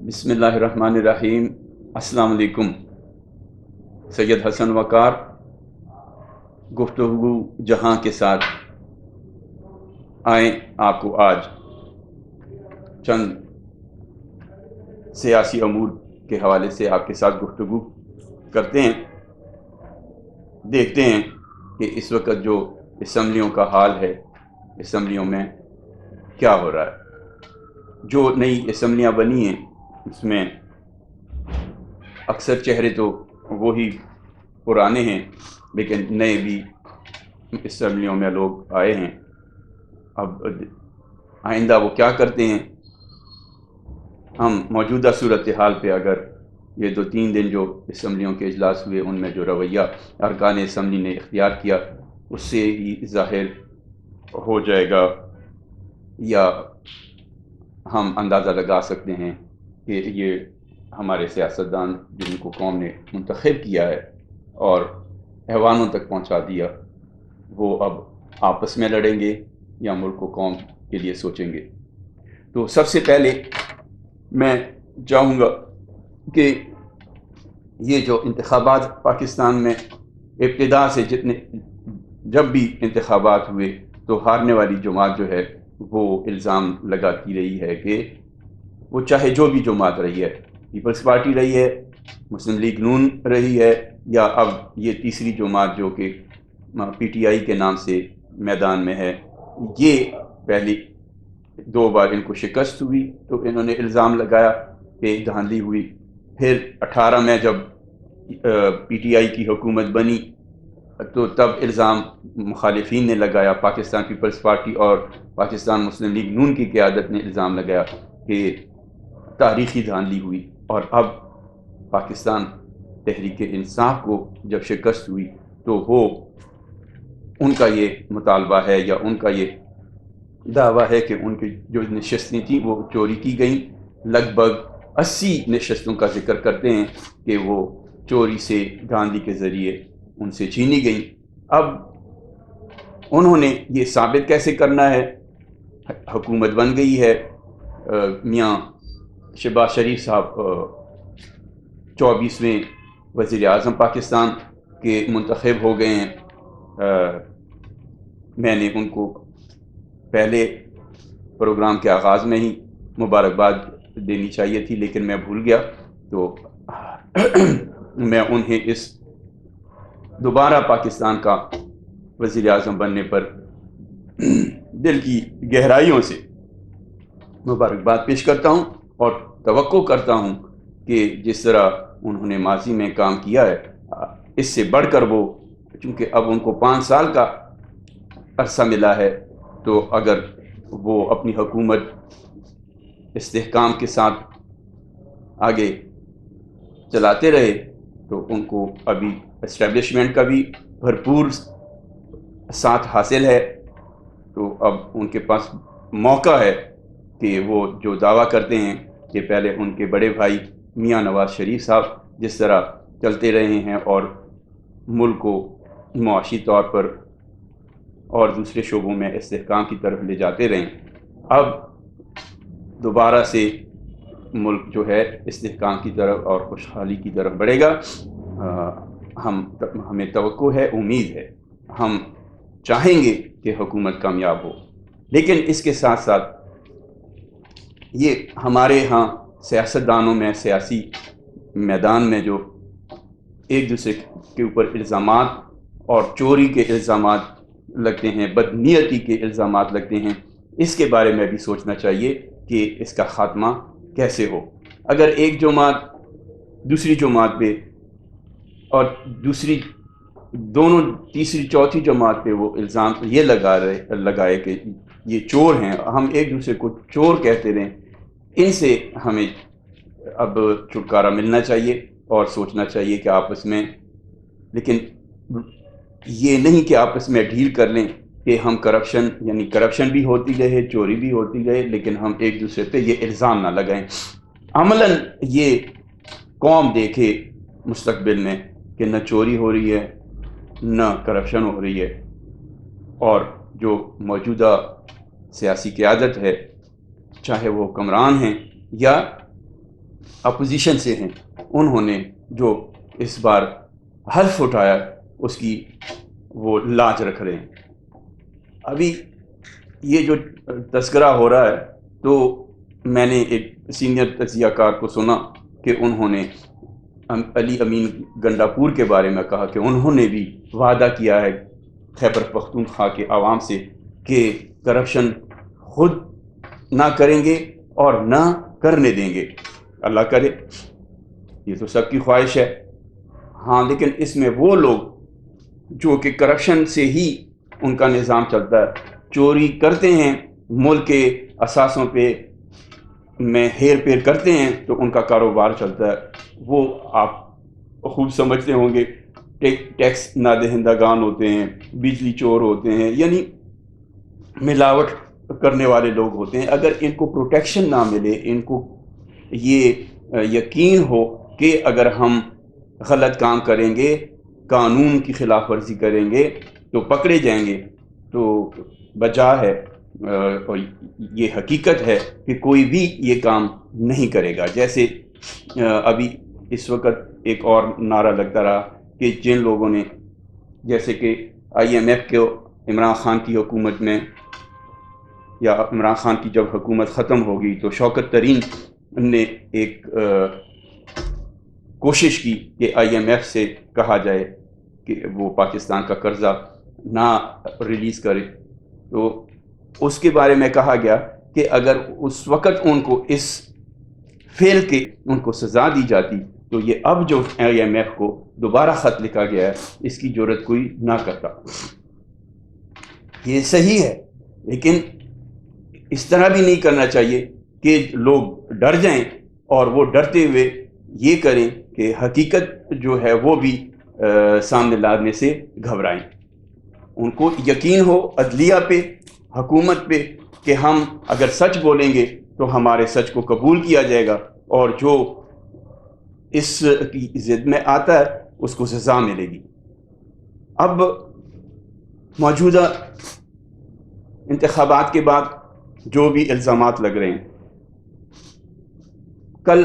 بسم اللہ الرحمن الرحیم۔ السلام علیکم۔ سید حسن وقار گفتگو جہاں کے ساتھ آئیں آپ کو آج چند سیاسی امور کے حوالے سے آپ کے ساتھ گفتگو کرتے ہیں۔ دیکھتے ہیں کہ اس وقت جو اسمبلیوں کا حال ہے، اسمبلیوں میں کیا ہو رہا ہے۔ جو نئی اسمبلیاں بنی ہیں اس میں اکثر چہرے تو وہی پرانے ہیں، لیکن نئے بھی اسمبلیوں میں لوگ آئے ہیں۔ اب آئندہ وہ کیا کرتے ہیں، ہم موجودہ صورتحال پہ اگر یہ 2-3 دن جو اسمبلیوں کے اجلاس ہوئے ان میں جو رویہ ارکان اسمبلی نے اختیار کیا اس سے ہی ظاہر ہو جائے گا، یا ہم اندازہ لگا سکتے ہیں کہ یہ ہمارے سیاستدان جن کو قوم نے منتخب کیا ہے اور ایوانوں تک پہنچا دیا، وہ اب آپس میں لڑیں گے یا ملک و قوم کے لیے سوچیں گے۔ تو سب سے پہلے میں چاہوں گا کہ یہ جو انتخابات پاکستان میں ابتدا سے جب بھی انتخابات ہوئے تو ہارنے والی جماعت جو ہے وہ الزام لگاتی رہی ہے کہ وہ چاہے جو بھی جماعت رہی ہے، پیپلز پارٹی رہی ہے، مسلم لیگ نون رہی ہے، یا اب یہ تیسری جماعت جو کہ پی ٹی آئی کے نام سے میدان میں ہے، یہ پہلی 2 بار ان کو شکست ہوئی تو انہوں نے الزام لگایا کہ دھاندلی ہوئی۔ پھر 18 میں جب پی ٹی آئی کی حکومت بنی تو تب الزام مخالفین نے لگایا، پاکستان پیپلز پارٹی اور پاکستان مسلم لیگ نون کی قیادت نے الزام لگایا کہ تاریخی دھاندلی ہوئی۔ اور اب پاکستان تحریک انصاف کو جب شکست ہوئی تو وہ ان کا یہ مطالبہ ہے یا ان کا یہ دعویٰ ہے کہ ان کی جو نشستیں تھیں وہ چوری کی گئیں۔ لگ بھگ 80 نشستوں کا ذکر کرتے ہیں کہ وہ چوری سے، دھاندلی کے ذریعے ان سے چھینی گئیں۔ اب انہوں نے یہ ثابت کیسے کرنا ہے؟ حکومت بن گئی ہے، میاں شہباز شریف صاحب 24ویں وزیر اعظم پاکستان کے منتخب ہو گئے ہیں۔ میں نے ان کو پہلے پروگرام کے آغاز میں ہی مبارکباد دینی چاہیے تھی لیکن میں بھول گیا، تو میں انہیں اس دوبارہ پاکستان کا وزیر اعظم بننے پر دل کی گہرائیوں سے مبارکباد پیش کرتا ہوں اور توقع کرتا ہوں کہ جس طرح انہوں نے ماضی میں کام کیا ہے اس سے بڑھ کر وہ، چونکہ اب ان کو 5 سال کا عرصہ ملا ہے، تو اگر وہ اپنی حکومت استحکام کے ساتھ آگے چلاتے رہے تو ان کو ابھی اسٹیبلشمنٹ کا بھی بھرپور ساتھ حاصل ہے۔ تو اب ان کے پاس موقع ہے کہ وہ جو دعویٰ کرتے ہیں کہ پہلے ان کے بڑے بھائی میاں نواز شریف صاحب جس طرح چلتے رہے ہیں اور ملک کو معاشی طور پر اور دوسرے شعبوں میں استحکام کی طرف لے جاتے رہیں، اب دوبارہ سے ملک جو ہے استحکام کی طرف اور خوشحالی کی طرف بڑھے گا۔ ہمیں توقع ہے، امید ہے، ہم چاہیں گے کہ حکومت کامیاب ہو، لیکن اس کے ساتھ ساتھ یہ ہمارے ہاں سیاستدانوں میں، سیاسی میدان میں جو ایک دوسرے کے اوپر الزامات اور چوری کے الزامات لگتے ہیں، بدنیتی کے الزامات لگتے ہیں، اس کے بارے میں بھی سوچنا چاہیے کہ اس کا خاتمہ کیسے ہو۔ اگر ایک جماعت دوسری جماعت پہ اور دوسری دونوں تیسری چوتھی جماعت پہ وہ الزام یہ لگائے کہ یہ چور ہیں، ہم ایک دوسرے کو چور کہتے رہیں، ان سے ہمیں اب چھٹکارا ملنا چاہیے اور سوچنا چاہیے کہ آپس میں، لیکن یہ نہیں کہ آپس میں ڈیل کر لیں کہ ہم کرپشن بھی ہوتی رہے، چوری بھی ہوتی رہے، لیکن ہم ایک دوسرے پہ یہ الزام نہ لگائیں۔ عملاً یہ قوم دیکھے مستقبل میں کہ نہ چوری ہو رہی ہے، نہ کرپشن ہو رہی ہے، اور جو موجودہ سیاسی قیادت ہے، چاہے وہ حکمران ہیں یا اپوزیشن سے ہیں، انہوں نے جو اس بار حلف اٹھایا اس کی وہ لاج رکھ رہے ہیں۔ ابھی یہ جو تذکرہ ہو رہا ہے تو میں نے ایک سینئر تجزیہ کار کو سنا کہ انہوں نے علی امین گنڈاپور کے بارے میں کہا کہ انہوں نے بھی وعدہ کیا ہے خیبر پختونخوا کے عوام سے کہ کرپشن خود نہ کریں گے اور نہ کرنے دیں گے۔ اللہ کرے، یہ تو سب کی خواہش ہے، ہاں، لیکن اس میں وہ لوگ جو کہ کرپشن سے ہی ان کا نظام چلتا ہے، چوری کرتے ہیں، ملک کے اثاثوں پہ میں ہیر پھیر کرتے ہیں تو ان کا کاروبار چلتا ہے، وہ آپ خوب سمجھتے ہوں گے، ٹیکس نادہندگان ہوتے ہیں، بجلی چور ہوتے ہیں، یعنی ملاوٹ کرنے والے لوگ ہوتے ہیں۔ اگر ان کو پروٹیکشن نہ ملے، ان کو یہ یقین ہو کہ اگر ہم غلط کام کریں گے، قانون کی خلاف ورزی کریں گے تو پکڑے جائیں گے، تو بجا ہے اور یہ حقیقت ہے کہ کوئی بھی یہ کام نہیں کرے گا۔ جیسے ابھی اس وقت ایک اور نعرہ لگتا رہا کہ جن لوگوں نے، جیسے کہ آئی ایم ایف کو عمران خان کی حکومت میں، یا عمران خان کی جب حکومت ختم ہوگی تو شوکت ترین نے ایک کوشش کی کہ آئی ایم ایف سے کہا جائے کہ وہ پاکستان کا قرضہ نہ ریلیز کرے، تو اس کے بارے میں کہا گیا کہ اگر اس وقت ان کو اس فعل کے ان کو سزا دی جاتی تو یہ اب جو آئی ایم ایف کو دوبارہ خط لکھا گیا ہے اس کی جرت کوئی نہ کرتا۔ یہ صحیح ہے، لیکن اس طرح بھی نہیں کرنا چاہیے کہ لوگ ڈر جائیں اور وہ ڈرتے ہوئے یہ کریں کہ حقیقت جو ہے وہ بھی سامنے لانے سے گھبرائیں۔ ان کو یقین ہو عدلیہ پہ، حکومت پہ، کہ ہم اگر سچ بولیں گے تو ہمارے سچ کو قبول کیا جائے گا، اور جو اس کی ضد میں آتا ہے اس کو سزا ملے گی۔ اب موجودہ انتخابات کے بعد جو بھی الزامات لگ رہے ہیں، کل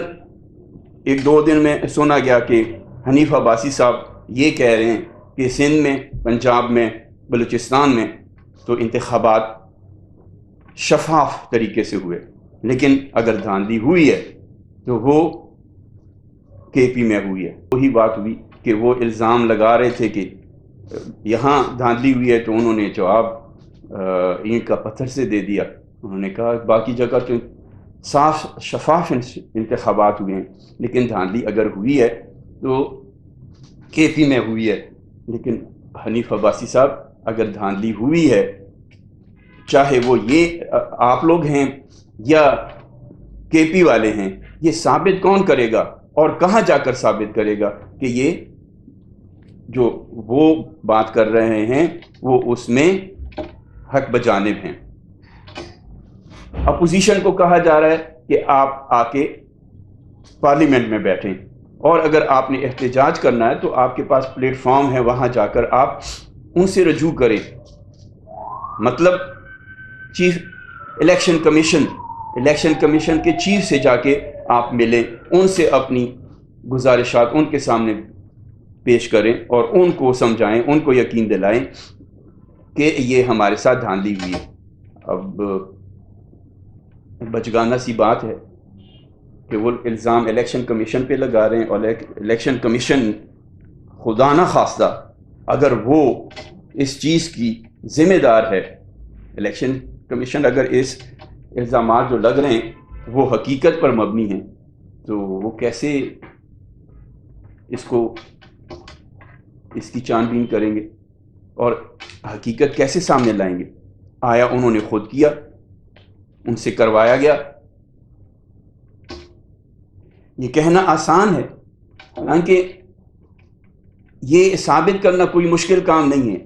ایک دو دن میں سنا گیا کہ حنیف عباسی صاحب یہ کہہ رہے ہیں کہ سندھ میں، پنجاب میں، بلوچستان میں تو انتخابات شفاف طریقے سے ہوئے، لیکن اگر دھاندلی ہوئی ہے تو وہ کے پی میں ہوئی ہے۔ وہی بات ہوئی کہ وہ الزام لگا رہے تھے کہ یہاں دھاندلی ہوئی ہے تو انہوں نے جواب اینٹ کا پتھر سے دے دیا۔ انہوں نے کہا باقی جگہ تو صاف شفاف انتخابات ہوئے ہیں، لیکن دھاندلی اگر ہوئی ہے تو کے پی میں ہوئی ہے۔ لیکن حنیف عباسی صاحب، اگر دھاندلی ہوئی ہے، چاہے وہ یہ آپ لوگ ہیں یا کے پی والے ہیں، یہ ثابت کون کرے گا اور کہاں جا کر ثابت کرے گا کہ یہ جو وہ بات کر رہے ہیں وہ اس میں حق بجانب ہیں؟ اپوزیشن کو کہا جا رہا ہے کہ آپ آ کے پارلیمنٹ میں بیٹھیں، اور اگر آپ نے احتجاج کرنا ہے تو آپ کے پاس پلیٹ فارم ہے، وہاں جا کر آپ ان سے رجوع کریں۔ مطلب چیف الیکشن کمیشن کے چیف سے جا کے آپ ملیں، ان سے اپنی گزارشات ان کے سامنے پیش کریں اور ان کو سمجھائیں، ان کو یقین دلائیں کہ یہ ہمارے ساتھ دھاندلی ہوئی ہے۔ اب بچگانہ سی بات ہے کہ وہ الزام الیکشن کمیشن پہ لگا رہے ہیں، اور الیکشن کمیشن خدا نہ خواستہ اگر وہ اس چیز کی ذمہ دار ہے، الیکشن کمیشن اگر اس الزامات جو لگ رہے ہیں وہ حقیقت پر مبنی ہیں، تو وہ کیسے اس کی چھان بین کریں گے اور حقیقت کیسے سامنے لائیں گے؟ آیا انہوں نے خود کیا، ان سے کروایا گیا؟ یہ کہنا آسان ہے، حالانکہ یہ ثابت کرنا کوئی مشکل کام نہیں ہے۔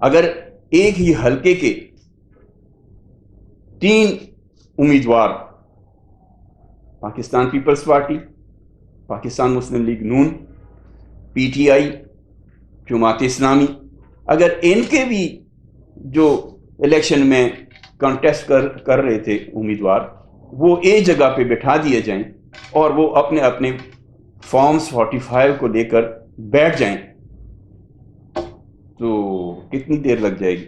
اگر ایک ہی حلقے کے 3 امیدوار، پاکستان پیپلز پارٹی، پاکستان مسلم لیگ نون، P T I, Jamaat Islami, اگر ان کے بھی جو الیکشن میں کنٹیسٹ کر رہے تھے امیدوار، وہ ایک جگہ پہ بٹھا دیے جائیں اور وہ اپنے اپنے فارمز 45 کو لے کر بیٹھ جائیں تو کتنی دیر لگ جائے گی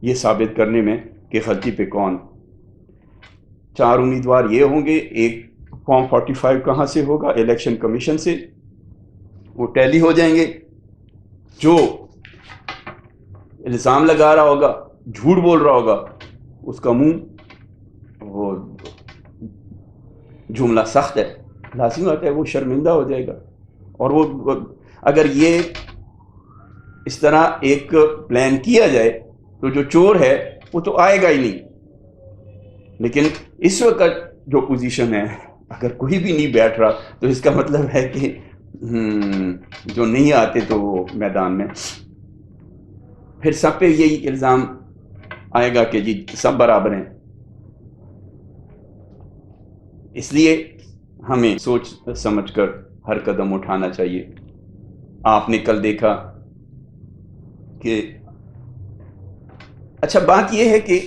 یہ ثابت کرنے میں کہ غلطی پہ کون. 4 امیدوار یہ ہوں گے، ایک فارم 45 کہاں سے ہوگا؟ الیکشن کمیشن سے. وہ ٹیلی ہو جائیں گے. جو الزام لگا رہا ہوگا، جھوٹ بول رہا ہوگا، اس کا منہ وہ جملہ سخت ہے، لازم ہوتا ہے وہ شرمندہ ہو جائے گا. اور وہ اگر یہ اس طرح ایک پلان کیا جائے تو جو چور ہے وہ تو آئے گا ہی نہیں. لیکن اس وقت جو پوزیشن ہے، اگر کوئی بھی نہیں بیٹھ رہا تو اس کا مطلب ہے کہ جو نہیں آتے تو وہ میدان میں پھر سب پہ یہی الزام آئے گا کہ جی سب برابر ہیں. اس لیے ہمیں سوچ سمجھ کر ہر قدم اٹھانا چاہیے. آپ نے کل دیکھا کہ اچھا بات یہ ہے کہ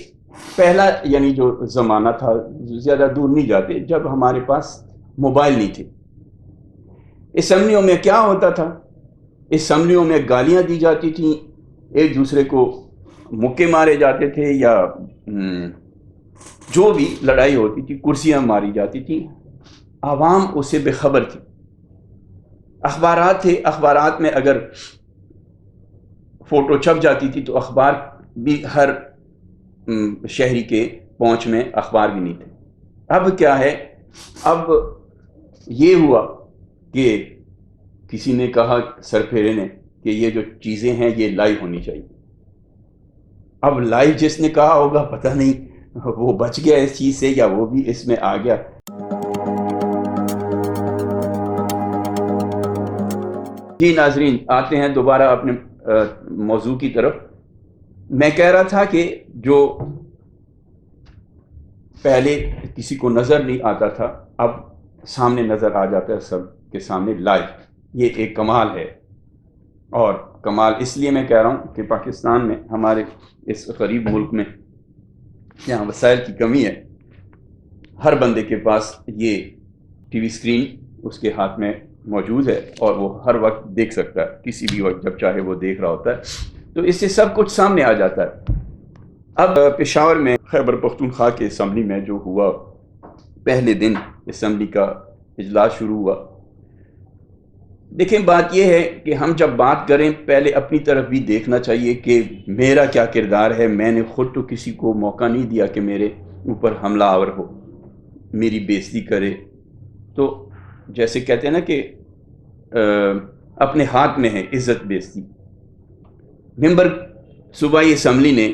پہلا یعنی جو زمانہ تھا، زیادہ دور نہیں جاتے، جب ہمارے پاس موبائل نہیں تھے، اسمبلیوں میں کیا ہوتا تھا؟ اسمبلیوں میں گالیاں دی جاتی تھیں، ایک دوسرے کو مکے مارے جاتے تھے، یا جو بھی لڑائی ہوتی تھی، کرسیاں ماری جاتی تھیں. عوام اس سے بے خبر تھی. اخبارات تھے، اخبارات میں اگر فوٹو چھپ جاتی تھی تو اخبار بھی ہر شہری کے پہنچ میں اخبار بھی نہیں تھے. اب کیا ہے؟ اب یہ ہوا کہ کسی نے کہا، سرپھیرے نے، کہ یہ جو چیزیں ہیں یہ لائیو ہونی چاہیے. اب لائیو جس نے کہا ہوگا پتہ نہیں وہ بچ گیا اس چیز سے یا وہ بھی اس میں آ گیا. جی ناظرین، آتے ہیں دوبارہ اپنے موضوع کی طرف. میں کہہ رہا تھا کہ جو پہلے کسی کو نظر نہیں آتا تھا اب سامنے نظر آ جاتا ہے سب کے سامنے لائیو. یہ ایک کمال ہے. اور کمال اس لیے میں کہہ رہا ہوں کہ پاکستان میں، ہمارے اس غریب ملک میں جہاں وسائل کی کمی ہے، ہر بندے کے پاس یہ ٹی وی اسکرین اس کے ہاتھ میں موجود ہے اور وہ ہر وقت دیکھ سکتا ہے، کسی بھی وقت جب چاہے وہ دیکھ رہا ہوتا ہے. تو اس سے سب کچھ سامنے آ جاتا ہے. اب پشاور میں خیبر پختونخوا کے اسمبلی میں جو ہوا، پہلے دن اسمبلی کا اجلاس شروع ہوا. دیکھیں بات یہ ہے کہ ہم جب بات کریں پہلے اپنی طرف بھی دیکھنا چاہیے کہ میرا کیا کردار ہے. میں نے خود تو کسی کو موقع نہیں دیا کہ میرے اوپر حملہ آور ہو، میری بے عزتی کرے. تو جیسے کہتے ہیں نا کہ اپنے ہاتھ میں ہے عزت بے عزتی. ممبر صوبائی اسمبلی نے،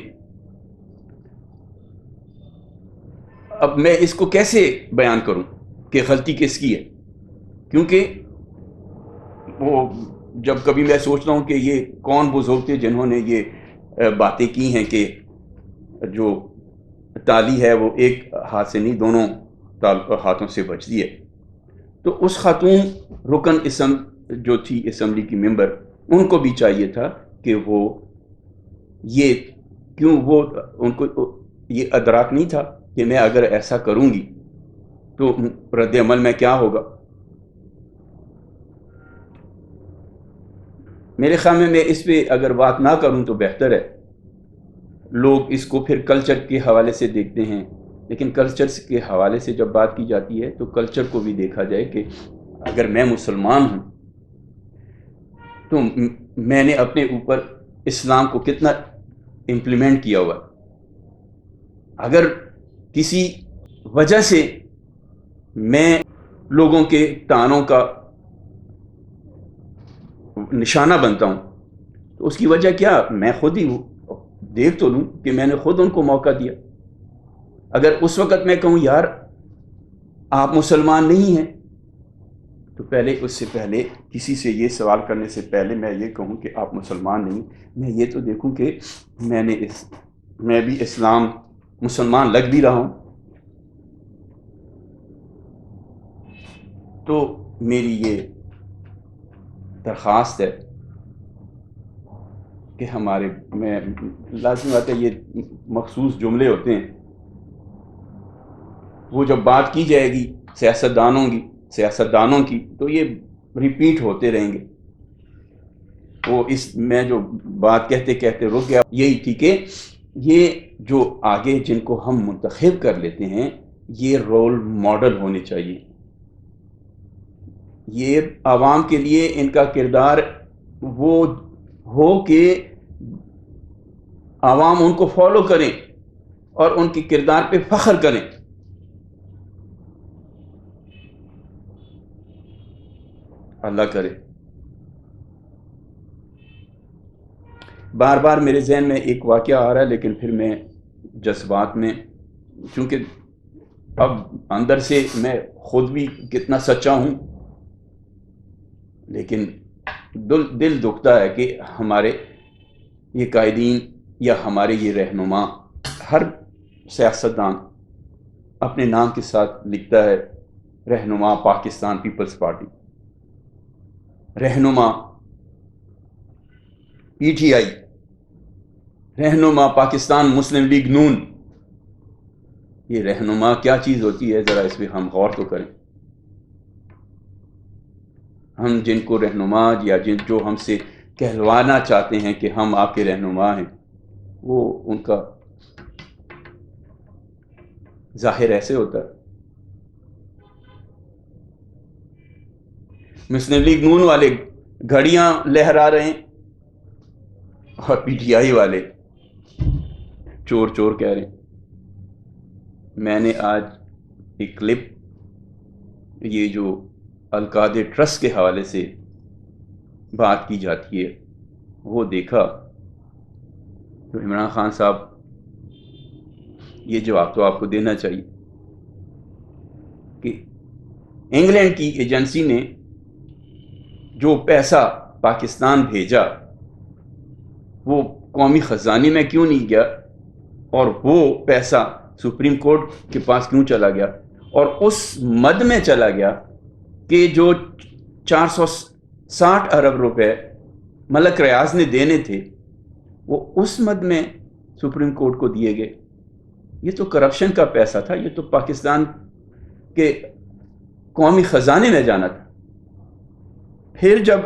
اب میں اس کو کیسے بیان کروں کہ غلطی کس کی ہے؟ کیونکہ وہ جب کبھی میں سوچتا ہوں کہ یہ کون بزرگ تھے جنہوں نے یہ باتیں کی ہیں کہ جو تالی ہے وہ ایک ہاتھ سے نہیں دونوں ہاتھوں سے بجتی ہے. تو اس خاتون رکن جو تھی اسمبلی کی ممبر، ان کو بھی چاہیے تھا کہ وہ یہ کیوں، وہ ان کو یہ ادراک نہیں تھا کہ میں اگر ایسا کروں گی تو رد عمل میں کیا ہوگا. میرے خیال میں اس پہ اگر بات نہ کروں تو بہتر ہے. لوگ اس کو پھر کلچر کے حوالے سے دیکھتے ہیں، لیکن کلچر کے حوالے سے جب بات کی جاتی ہے تو کلچر کو بھی دیکھا جائے کہ اگر میں مسلمان ہوں تو میں نے اپنے اوپر اسلام کو کتنا امپلیمنٹ کیا ہوا. اگر کسی وجہ سے میں لوگوں کے طعنوں کا نشانہ بنتا ہوں تو اس کی وجہ کیا؟ میں خود ہی دیکھ تو لوں کہ میں نے خود ان کو موقع دیا. اگر اس وقت میں کہوں یار آپ مسلمان نہیں ہیں، تو پہلے اس سے پہلے کسی سے یہ سوال کرنے سے پہلے میں یہ کہوں کہ آپ مسلمان نہیں، میں یہ تو دیکھوں کہ میں بھی مسلمان لگ بھی رہا ہوں. تو میری یہ درخواست ہے کہ ہمارے میں لازم بات ہے، یہ مخصوص جملے ہوتے ہیں وہ جب بات کی جائے گی سیاستدانوں کی تو یہ ریپیٹ ہوتے رہیں گے. وہ میں جو بات کہتے کہتے رک گیا یہی تھی کہ یہ جو آگے جن کو ہم منتخب کر لیتے ہیں یہ رول ماڈل ہونے چاہیے. یہ عوام کے لیے ان کا کردار وہ ہو کہ عوام ان کو فالو کریں اور ان کے کردار پہ فخر کریں. اللہ کرے. بار بار میرے ذہن میں ایک واقعہ آ رہا ہے لیکن پھر میں جذبات میں، چونکہ اب اندر سے میں خود بھی کتنا سچا ہوں، لیکن دل دکھتا ہے کہ ہمارے یہ قائدین یا ہمارے یہ رہنما، ہر سیاستدان اپنے نام کے ساتھ لکھتا ہے رہنما پاکستان پیپلز پارٹی، رہنما پی ٹی آئی، رہنما پاکستان مسلم لیگ نون. یہ رہنما کیا چیز ہوتی ہے، ذرا اس پہ ہم غور تو کریں. ہم جن کو رہنما یا جو ہم سے کہلوانا چاہتے ہیں کہ ہم آپ کے رہنما ہیں، وہ ان کا ظاہر ایسے ہوتا ہے. مسلم لیگ نون والے گھڑیاں لہرا رہے ہیں اور پی ٹی آئی والے چور چور کہہ رہے ہیں. میں نے آج ایک کلپ، یہ جو القادر ٹرسٹ کے حوالے سے بات کی جاتی ہے، وہ دیکھا تو عمران خان صاحب یہ جواب تو آپ کو دینا چاہیے کہ انگلینڈ کی ایجنسی نے جو پیسہ پاکستان بھیجا وہ قومی خزانے میں کیوں نہیں گیا، اور وہ پیسہ سپریم کورٹ کے پاس کیوں چلا گیا، اور اس مد میں چلا گیا کہ جو 460 ارب روپے ملک ریاض نے دینے تھے وہ اس مد میں سپریم کورٹ کو دیے گئے. یہ تو کرپشن کا پیسہ تھا، یہ تو پاکستان کے قومی خزانے میں جانا تھا. پھر جب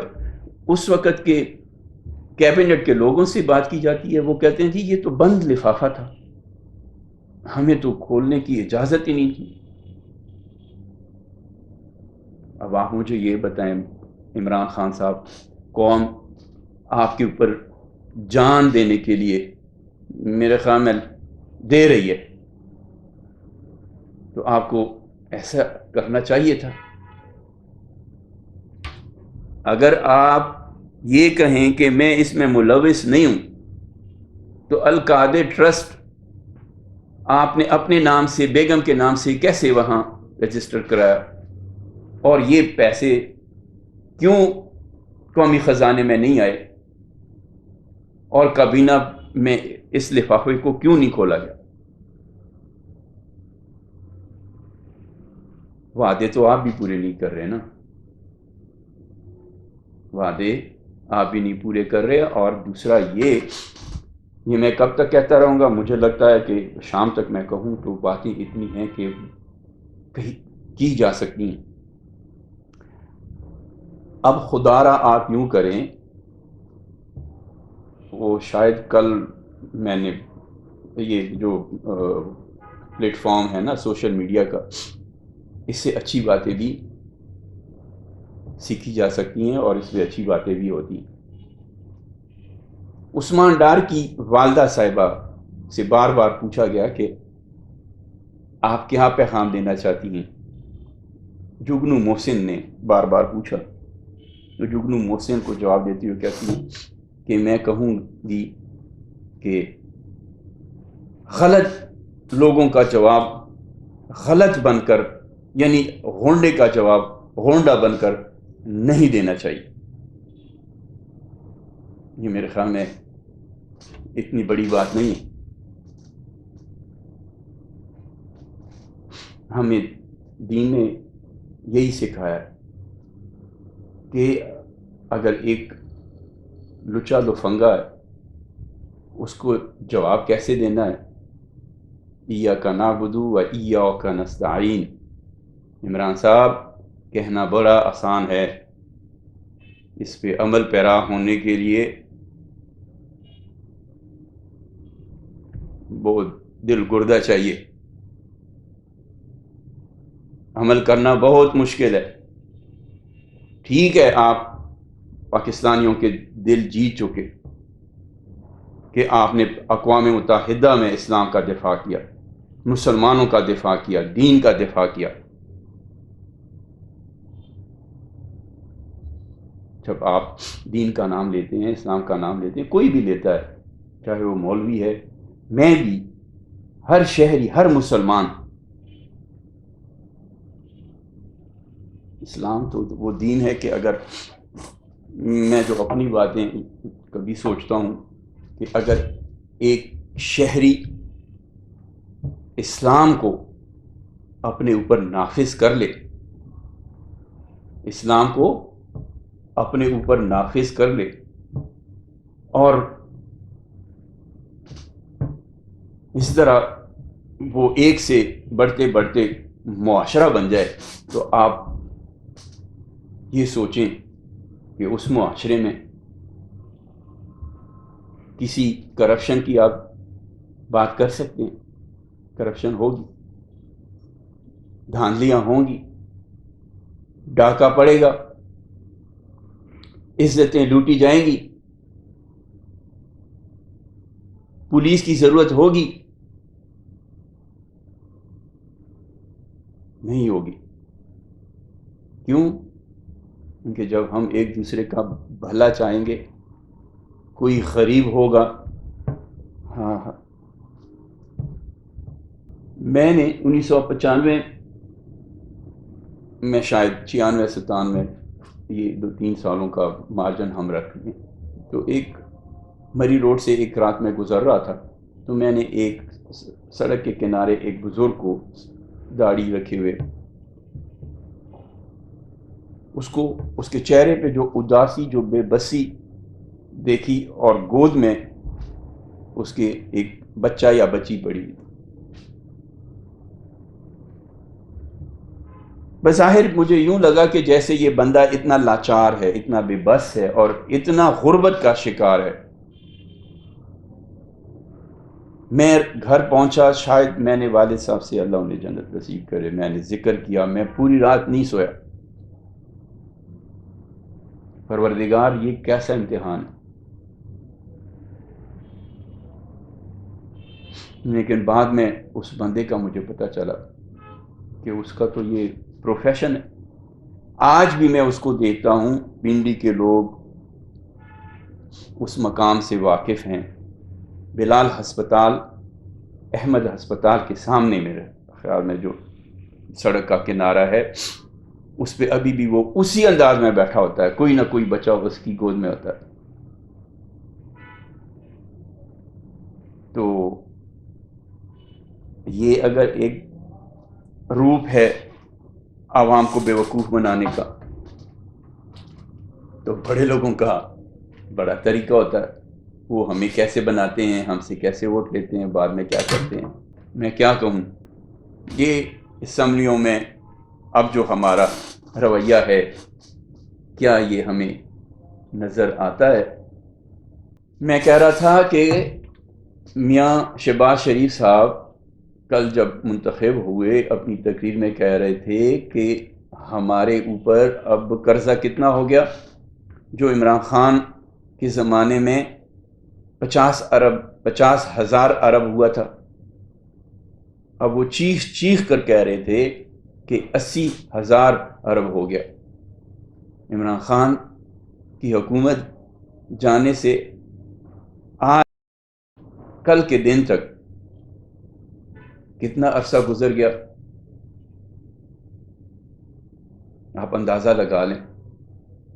اس وقت کے کیبنٹ کے لوگوں سے بات کی جاتی ہے، وہ کہتے ہیں جی یہ تو بند لفافہ تھا، ہمیں تو کھولنے کی اجازت ہی نہیں تھی. اب آپ مجھے یہ بتائیں عمران خان صاحب، قوم آپ کے اوپر جان دینے کے لیے میرے خیال میں دے رہی ہے، تو آپ کو ایسا کرنا چاہیے تھا. اگر آپ یہ کہیں کہ میں اس میں ملوث نہیں ہوں تو القادر ٹرسٹ آپ نے اپنے نام سے، بیگم کے نام سے کیسے وہاں رجسٹر کرایا، اور یہ پیسے کیوں قومی خزانے میں نہیں آئے، اور کابینہ میں اس لفافے کو کیوں نہیں کھولا گیا؟ وعدے تو آپ بھی پورے نہیں کر رہے نا، وعدے آپ بھی نہیں پورے کر رہے. اور دوسرا یہ میں کب تک کہتا رہوں گا؟ مجھے لگتا ہے کہ شام تک میں کہوں تو باتیں اتنی ہیں کہ کہیں کی جا سکتی ہیں. اب خدا را آپ یوں کریں، وہ شاید کل میں نے یہ جو پلیٹ فارم ہے نا سوشل میڈیا کا، اس سے اچھی باتیں بھی سیکھی جا سکتی ہیں اور اس میں اچھی باتیں بھی ہوتی ہیں. عثمان ڈار کی والدہ صاحبہ سے بار بار پوچھا گیا کہ آپ کیا پیغام دینا چاہتی ہیں؟ جگنو محسن نے بار بار پوچھا تو جگنو محسن کو جواب دیتی ہوئے کہتی ہیں کہ میں کہوں گی کہ غلط لوگوں کا جواب غلط بن کر، یعنی غونڈے کا جواب غونڈا بن کر نہیں دینا چاہیے. یہ میرے خیال میں اتنی بڑی بات نہیں ہے. ہمیں دین نے یہی سکھایا کہ اگر ایک لچا لفنگا ہے اس کو جواب کیسے دینا ہے، ایاک نعبد و ایاک نستعین۔ عمران صاحب کہنا بڑا آسان ہے، اس پہ عمل پیرا ہونے کے لیے بہت دل گردہ چاہیے، عمل کرنا بہت مشکل ہے۔ ٹھیک ہے آپ پاکستانیوں کے دل جیت چکے کہ آپ نے اقوام متحدہ میں اسلام کا دفاع کیا، مسلمانوں کا دفاع کیا، دین کا دفاع کیا۔ جب آپ دین کا نام لیتے ہیں، اسلام کا نام لیتے ہیں، کوئی بھی لیتا ہے، چاہے وہ مولوی ہے، میں بھی، ہر شہری، ہر مسلمان، اسلام تو وہ دین ہے کہ اگر میں جو اپنی باتیں کبھی سوچتا ہوں کہ اگر ایک شہری اسلام کو اپنے اوپر نافذ کر لے، اسلام کو اپنے اوپر نافذ کر لے اور اس طرح وہ ایک سے بڑھتے بڑھتے معاشرہ بن جائے، تو آپ یہ سوچیں کہ اس معاشرے میں کسی کرپشن کی آپ بات کر سکتے ہیں؟ کرپشن ہوگی، دھاندلیاں ہوں گی، ڈاکہ پڑے گا، عزتیں لوٹی جائیں گی، پولیس کی ضرورت ہوگی؟ نہیں ہوگی۔ کیوں؟ کیونکہ جب ہم ایک دوسرے کا بھلا چاہیں گے، کوئی غریب ہوگا، ہاں میں نے 1995 میں شاید 96-97 یہ 2-3 سالوں کا مارجن ہم رکھ لیں، تو ایک مری روڈ سے ایک رات میں گزر رہا تھا، تو میں نے ایک سڑک کے کنارے ایک بزرگ کو داڑھی رکھے ہوئے، اس کے چہرے پہ جو اداسی، جو بے بسی دیکھی، اور گود میں اس کے ایک بچہ یا بچی پڑی۔ بظاہر مجھے یوں لگا کہ جیسے یہ بندہ اتنا لاچار ہے، اتنا بے بس ہے اور اتنا غربت کا شکار ہے۔ میں گھر پہنچا، شاید میں نے والد صاحب سے، اللہ انہیں جنت نصیب کرے، میں نے ذکر کیا، میں پوری رات نہیں سویا۔ پروردگار یہ کیسا امتحان ہے؟ لیکن بعد میں اس بندے کا مجھے پتہ چلا کہ اس کا تو یہ پروفیشن ہے۔ آج بھی میں اس کو دیکھتا ہوں، پنڈی کے لوگ اس مقام سے واقف ہیں۔ بلال ہسپتال، احمد ہسپتال کے سامنے، میرے خیال میں جو سڑک کا کنارہ ہے، اس پہ ابھی بھی وہ اسی انداز میں بیٹھا ہوتا ہے، کوئی نہ کوئی بچہ اس کی گود میں ہوتا ہے۔ تو یہ اگر ایک روپ ہے عوام کو بیوقوف بنانے کا، تو بڑے لوگوں کا بڑا طریقہ ہوتا ہے، وہ ہمیں کیسے بناتے ہیں، ہم سے کیسے ووٹ لیتے ہیں، بعد میں کیا کرتے ہیں۔ میں کیا کہوں، یہ اسمبلیوں میں اب جو ہمارا رویہ ہے، کیا یہ ہمیں نظر آتا ہے؟ میں کہہ رہا تھا کہ میاں شہباز شریف صاحب کل جب منتخب ہوئے، اپنی تقریر میں کہہ رہے تھے کہ ہمارے اوپر اب قرضہ کتنا ہو گیا، جو عمران خان کے زمانے میں 50,000 ارب ہوا تھا، اب وہ چیخ کر کہہ رہے تھے کہ 80,000 ارب ہو گیا۔ عمران خان کی حکومت جانے سے آج کل کے دن تک کتنا عرصہ گزر گیا، آپ اندازہ لگا لیں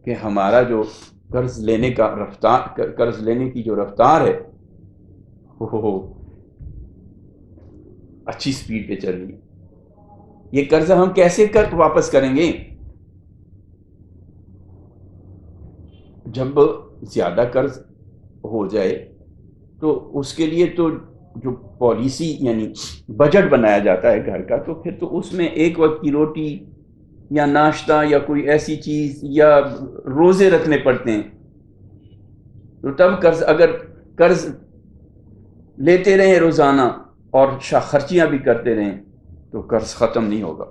کہ ہمارا جو قرض لینے کی جو رفتار ہے، وہ اچھی سپیڈ پہ چل رہی ہے۔ یہ قرضہ ہم کیسے واپس کریں گے؟ جب زیادہ قرض ہو جائے تو اس کے لیے تو جو پالیسی یعنی بجٹ بنایا جاتا ہے گھر کا، تو پھر تو اس میں ایک وقت کی روٹی یا ناشتہ یا کوئی ایسی چیز یا روزے رکھنے پڑتے ہیں. تو تب اگر قرض لیتے رہیں روزانہ اور خرچیاں بھی کرتے رہیں تو قرض ختم نہیں ہوگا.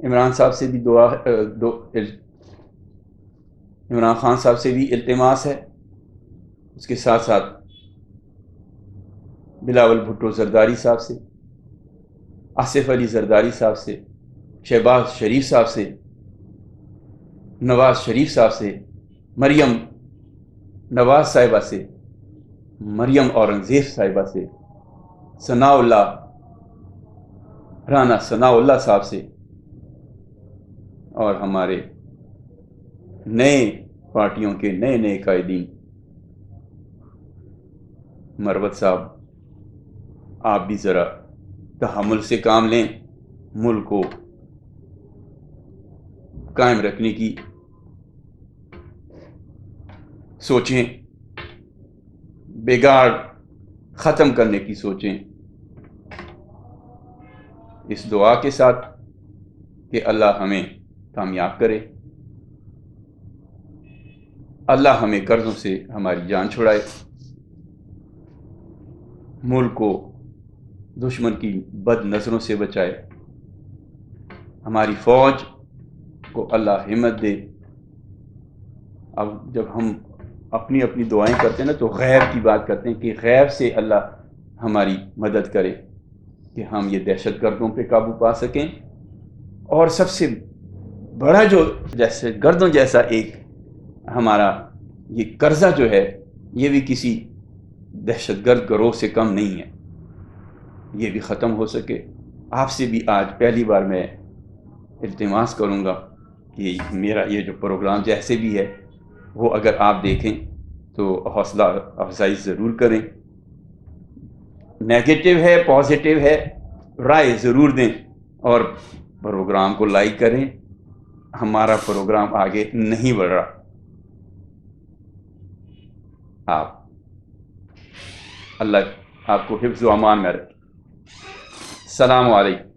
عمران صاحب سے بھی عمران خان صاحب سے بھی التماس ہے، اس کے ساتھ ساتھ بلاول بھٹو زرداری صاحب سے، آصف علی زرداری صاحب سے، شہباز شریف صاحب سے، نواز شریف صاحب سے، مریم نواز صاحبہ سے، مریم اورنگزیب صاحبہ سے، رانا ثناء اللہ صاحب سے، اور ہمارے نئے پارٹیوں کے نئے قائدین مروت صاحب، آپ بھی ذرا تحمل سے کام لیں، ملک کو قائم رکھنے کی سوچیں، بگاڑ ختم کرنے کی سوچیں، اس دعا کے ساتھ کہ اللہ ہمیں کامیاب کرے، اللہ ہمیں قرضوں سے ہماری جان چھڑائے، ملک کو دشمن کی بد نظروں سے بچائے، ہماری فوج کو اللہ ہمت دے. اب جب ہم اپنی اپنی دعائیں کرتے ہیں نا تو غیب کی بات کرتے ہیں کہ غیب سے اللہ ہماری مدد کرے کہ ہم یہ دہشت گردوں پہ قابو پا سکیں، اور سب سے بڑا جو جیسے گردوں جیسا ایک ہمارا یہ قرضہ جو ہے یہ بھی کسی دہشت گرد گروہ سے کم نہیں ہے، یہ بھی ختم ہو سکے. آپ سے بھی آج پہلی بار میں التماس کروں گا کہ میرا یہ جو پروگرام جیسے بھی ہے وہ اگر آپ دیکھیں تو حوصلہ افزائی ضرور کریں، نیگیٹو ہے پازیٹیو ہے رائے ضرور دیں، اور پروگرام کو لائک کریں. ہمارا پروگرام آگے نہیں بڑھ رہا. اللہ آپ کو حفظ و امان میں رکھے. السلام علیکم.